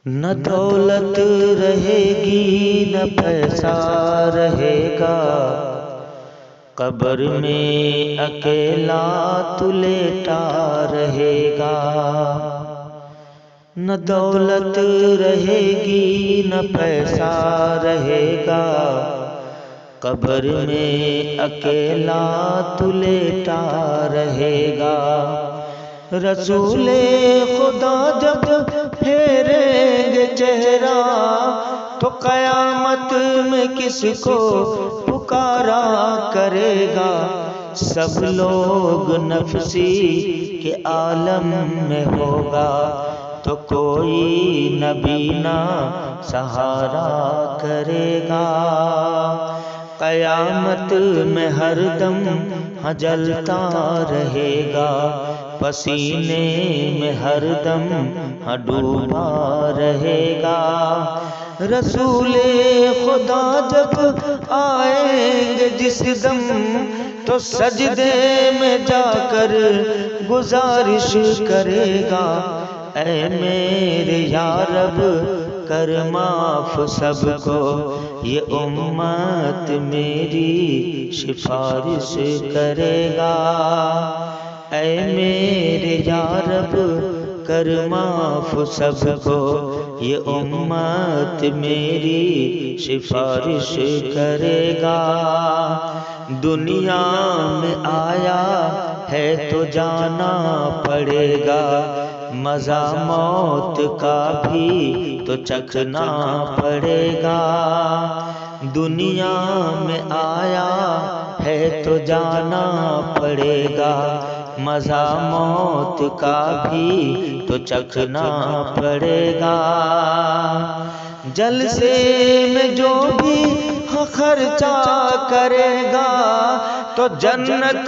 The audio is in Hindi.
न दौलत रहेगी न पैसा रहेगा, कब्र में अकेला तू लेटा रहेगा। न दौलत रहेगी न पैसा रहेगा, कब्र में अकेला तू लेटा रहेगा। रसूले खुदा जब फेरेंगे चेहरा, तो कयामत में किसको पुकारा करेगा। सब लोग नफसी के आलम में होगा, तो कोई नबी ना सहारा करेगा। कयामत में हरदम जलता रहेगा, पसीने में हरदम डूबा रहेगा। रसूले खुदा जब आएंगे जिस दम, तो सजदे में जाकर गुजारिश करेगा। ऐ मेरे या रब कर माफ सबको, ये उम्मत मेरी सिफारिश करेगा। ऐ मेरे या रब कर माफ सबको, ये उम्मत मेरी सिफारिश करेगा। दुनिया में आया है तो जाना पड़ेगा, मज़ा मौत का भी तो चखना पड़ेगा। दुनिया में आया है तो जाना पड़ेगा, मज़ा मौत का भी तो चखना पड़ेगा। जलसे में जो भी खर्चा करेगा, तो जन्नत